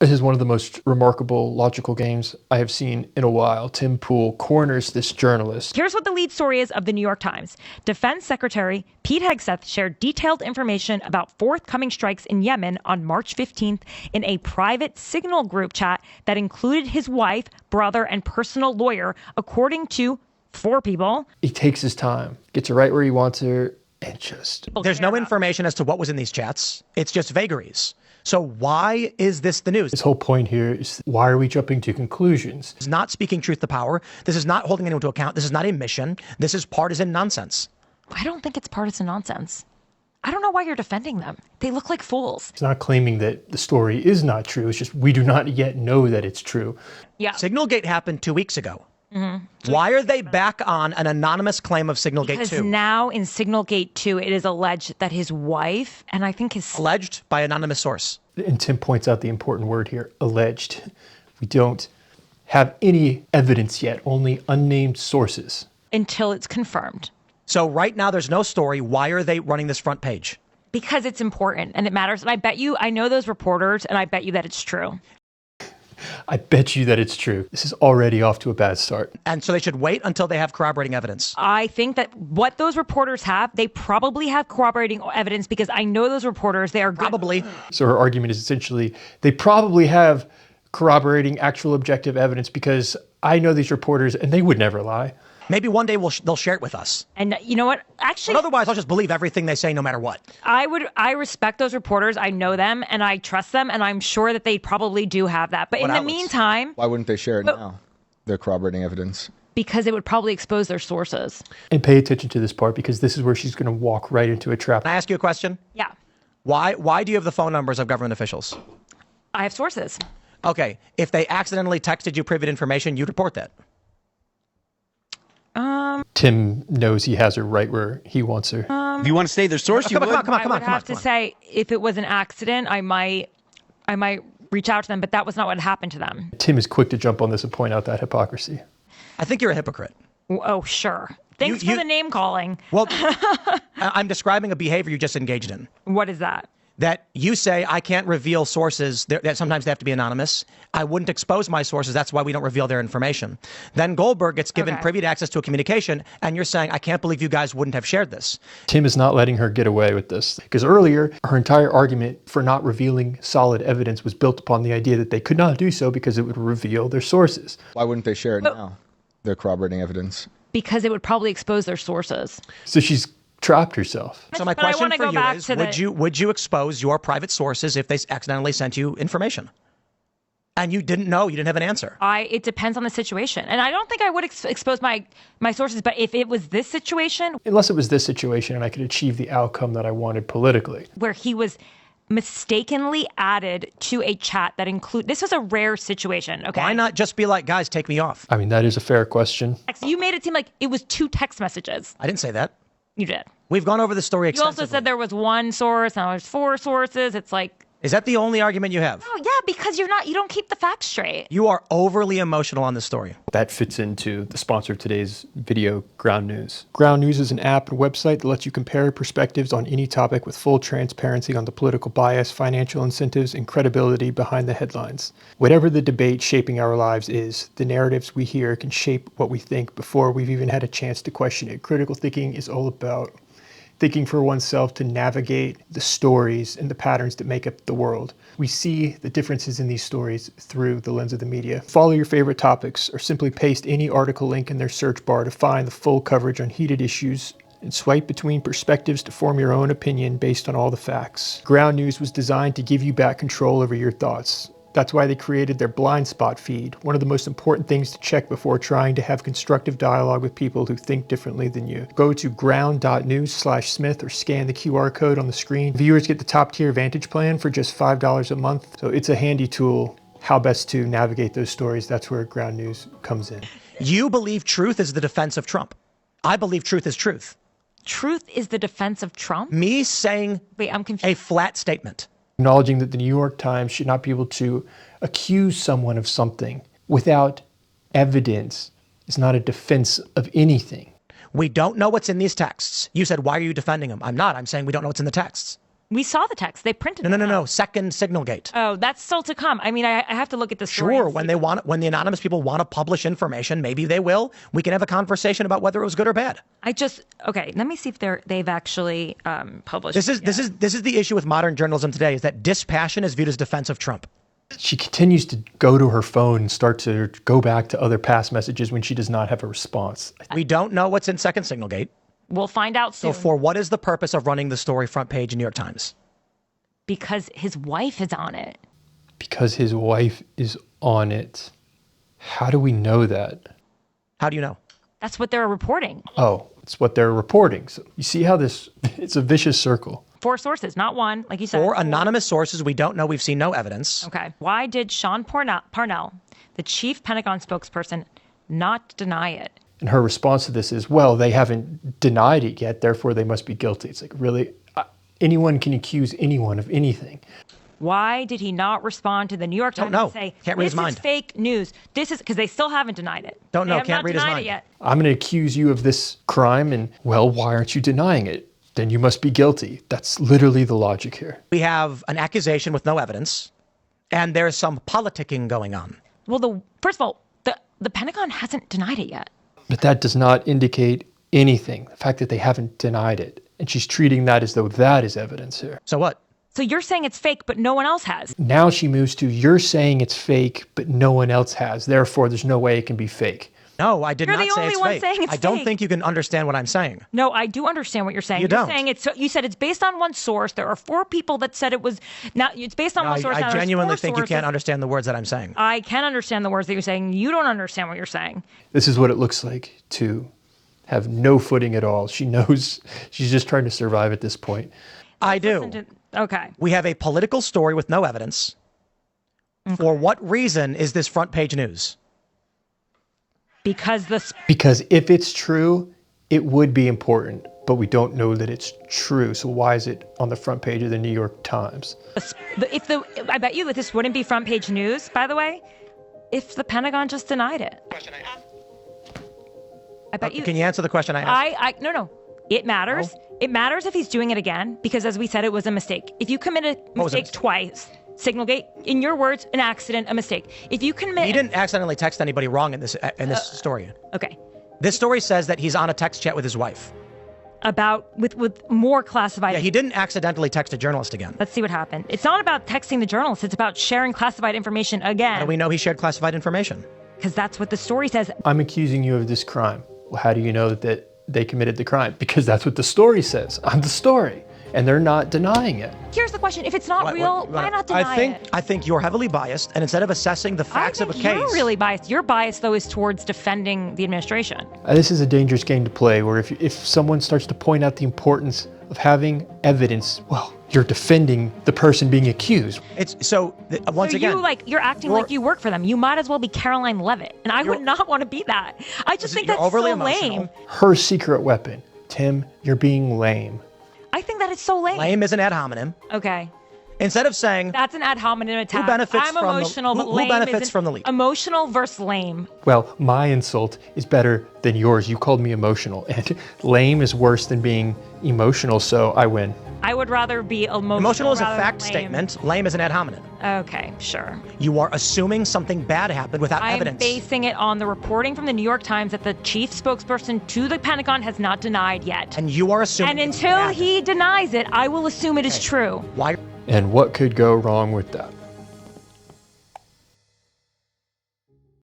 This is one of the most remarkable logical games I have seen in a while. Tim Pool corners this journalist. Here's what the lead story is of the New York Times. Defense Secretary Pete Hegseth shared detailed information about forthcoming strikes in Yemen on March 15th in a private Signal group chat that included his wife, brother, and personal lawyer, according to 4 people. He takes his time, gets her right where he wants her, and just... There's no information as to what was in these chats. It's just vagaries. So why is this the news? His whole point here is, why are we jumping to conclusions? This is not speaking truth to power. This is not holding anyone to account. This is not a mission. This is partisan nonsense. I don't think it's partisan nonsense. I don't know why you're defending them. They look like fools. He's not claiming that the story is not true. It's just we do not yet know that it's true. Yeah. Signalgate happened 2 weeks ago. Why are they back on an anonymous claim of Signalgate 2? Because now in Signalgate 2, it is alleged that his wife, and I think his... Alleged by anonymous source. And Tim points out the important word here, alleged. We don't have any evidence yet, only unnamed sources. Until it's confirmed. So right now there's no story. Why are they running this front page? Because it's important and it matters. And I bet you, I know those reporters, and I bet you that it's true. I bet you that it's true. This is already off to a bad start. And so they should wait until they have corroborating evidence. I think that what those reporters have, they probably have corroborating evidence because I know those reporters, they are good. Probably. So her argument is essentially, they probably have corroborating actual objective evidence because I know these reporters and they would never lie. Maybe one day they'll share it with us. And you know what? Actually, but otherwise, I'll just believe everything they say no matter what. I respect those reporters. I know them and I trust them. And I'm sure that they probably do have that. But in the meantime... Why wouldn't they share it now? Their corroborating evidence. Because it would probably expose their sources. And pay attention to this part because this is where she's going to walk right into a trap. Can I ask you a question? Yeah. Why do you have the phone numbers of government officials? I have sources. Okay. If they accidentally texted you private information, you'd report that. Tim knows he has her right where he wants her. If you want to say their source, you would. I would have to say, if it was an accident, I might reach out to them, but that was not what happened to them. Tim is quick to jump on this and point out that hypocrisy. I think you're a hypocrite. Oh, sure. Thanks for the name calling. Well, I'm describing a behavior you just engaged in. What is that? That you say, I can't reveal sources, that sometimes they have to be anonymous. I wouldn't expose my sources. That's why we don't reveal their information. Then Goldberg gets given privy access to a communication, and you're saying, I can't believe you guys wouldn't have shared this. Tim is not letting her get away with this. Because earlier, her entire argument for not revealing solid evidence was built upon the idea that they could not do so because it would reveal their sources. Why wouldn't they share it now? Their corroborating evidence. Because it would probably expose their sources. So she's trapped herself. So my question for you is, would you expose your private sources if they accidentally sent you information? And you didn't know, you didn't have an answer. It depends on the situation. And I don't think I would expose my sources, but if it was this situation. Unless it was this situation and I could achieve the outcome that I wanted politically. Where he was mistakenly added to a chat that this was a rare situation, okay? Why not just be like, guys, take me off? I mean, that is a fair question. You made it seem like it was 2 text messages. I didn't say that. You did. We've gone over the story extensively. You also said there was 1 source, now there's 4 sources. It's like... Is that the only argument you have? Oh, yeah, because you don't keep the facts straight. You are overly emotional on this story. That fits into the sponsor of today's video, Ground News. Ground News is an app and website that lets you compare perspectives on any topic with full transparency on the political bias, financial incentives, and credibility behind the headlines. Whatever the debate shaping our lives is, the narratives we hear can shape what we think before we've even had a chance to question it. Critical thinking is all about thinking for oneself to navigate the stories and the patterns that make up the world. We see the differences in these stories through the lens of the media. Follow your favorite topics or simply paste any article link in their search bar to find the full coverage on heated issues and swipe between perspectives to form your own opinion based on all the facts. Ground News was designed to give you back control over your thoughts. That's why they created their blind spot feed, one of the most important things to check before trying to have constructive dialogue with people who think differently than you. Go to ground.news/Smith or scan the QR code on the screen. Viewers get the top tier Vantage plan for just $5 a month. So it's a handy tool. How best to navigate those stories. That's where Ground News comes in. You believe truth is the defense of Trump. I believe truth is truth. Truth is the defense of Trump? Me saying I'm confused. A flat statement. Acknowledging that the New York Times should not be able to accuse someone of something without evidence is not a defense of anything. We don't know what's in these texts. You said, why are you defending them? I'm not. I'm saying we don't know what's in the texts. We saw the text. They printed it. No. Second signal gate. Oh, that's still to come. I mean, I have to look at the story. Sure, when the anonymous people want to publish information, maybe they will. We can have a conversation about whether it was good or bad. Okay, let me see if they've actually published. This is the issue with modern journalism today, is that dispassion is viewed as defense of Trump. She continues to go to her phone and start to go back to other past messages when she does not have a response. We don't know what's in second signal gate. We'll find out soon. So for what is the purpose of running the story front page in New York Times? Because his wife is on it. Because his wife is on it. How do we know that? How do you know? That's what they're reporting. Oh, it's what they're reporting. So you see how it's a vicious circle. 4 sources, not one, like you said. 4 anonymous sources. We don't know. We've seen no evidence. Okay. Why did Sean Parnell, the chief Pentagon spokesperson, not deny it? And her response to this is, well, they haven't denied it yet, therefore they must be guilty. It's like, really? Anyone can accuse anyone of anything. Why did he not respond to the New York Times and say, Can't read his mind. This is fake news? This is because they still haven't denied it. Don't know. They have Can't not read his denied mind. it yet. I'm going to accuse you of this crime, and, well, why aren't you denying it? Then you must be guilty. That's literally the logic here. We have an accusation with no evidence, and there's some politicking going on. Well, first of all, the Pentagon hasn't denied it yet. But that does not indicate anything. The fact that they haven't denied it. And she's treating that as though that is evidence here. So what? So you're saying it's fake, but no one else has. Now she moves to, you're saying it's fake, but no one else has. Therefore, there's no way it can be fake. No, I did You're not the say only it's one fake. saying it's I don't fake. think you can understand what I'm saying. No, I do understand what you're saying. You don't. Saying you said it's based on one source. There are 4 people that said it was not. It's based on one source. I now there's genuinely 4 think you sources. can't understand the words that I'm saying. I can understand the words that you're saying. You don't understand what you're saying. This is what it looks like to have no footing at all. She knows she's just trying to survive at this point. I do. Okay. We have a political story with no evidence. Okay. For what reason is this front page news? Because if it's true, it would be important, but we don't know that it's true. So why is it on the front page of the New York Times? I bet you that this wouldn't be front page news, by the way, if the Pentagon just denied it. I bet you. Can you answer the question I asked? No. It matters. No? It matters if he's doing it again, because as we said, it was a mistake. If you commit a mistake twice, Signalgate, in your words, an accident, a mistake. If you commit, he didn't accidentally text anybody wrong in this story. Okay. This story says that he's on a text chat with his wife. With more classified. Yeah, he didn't accidentally text a journalist again. Let's see what happened. It's not about texting the journalist. It's about sharing classified information again. How do we know he shared classified information? Because that's what the story says. I'm accusing you of this crime. Well, how do you know that they committed the crime? Because that's what the story says. I'm the story. And they're not denying it. Here's the question. If it's not real, why not deny it? I think you're heavily biased, and instead of assessing the facts of a case... you're really biased. Your bias, though, is towards defending the administration. This is a dangerous game to play, where if someone starts to point out the importance of having evidence, well, you're defending the person being accused. Once again... You're acting like you work for them. You might as well be Caroline Leavitt, and I would not want to be that. I just think that's so lame. Her secret weapon. Tim, you're being lame. I think that is so lame. Lame is an ad hominem. Okay. Instead of saying... That's an ad hominem attack. Who benefits I'm emotional, but lame who benefits from the leak? Emotional versus lame. Well, my insult is better than yours. You called me emotional. And lame is worse than being emotional, so I win. I would rather be emotional. Emotional is a fact lame. statement. Lame is an ad hominem. Okay, sure. You are assuming something bad happened without evidence. I'm basing it on the reporting from the New York Times that the chief spokesperson to the Pentagon has not denied yet. And you are assuming. And until he denies it, I will assume it is true. Why? And what could go wrong with that?